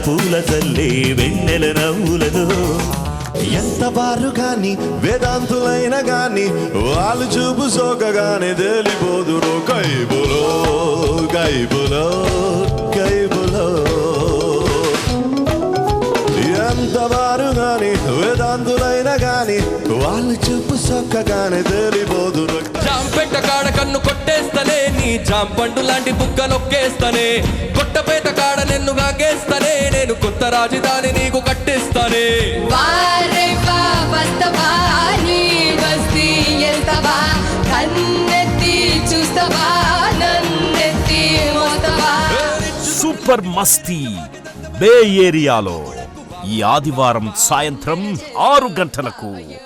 పూల తల్లే వెన్నెల నవ్వులలో ఎంత బారు గాని వేదాంతులైన గాని వాళ్ళు చూపు సోకగానే తెలిపోదురు కైబులో కైబులో కైబులో ఎంత బారు గాని వేదాంతులైన గాని వాళ్ళు చూపు సోకగానే తెలిపోదురు జాంపెట్ట కాడ కన్ను కొట్టేస్తనే నీ జాంపండు లాంటి బుక్కలొక్కేస్తనే కొట్టపేట కాడ నిన్ను గాగేస్తనే నేను కొత్త రాజధాని నీకు కట్టిస్తానే సూపర్ మస్తీ బే ఏరియాలో ఈ ఆదివారం సాయంత్రం 6 గంటలకు.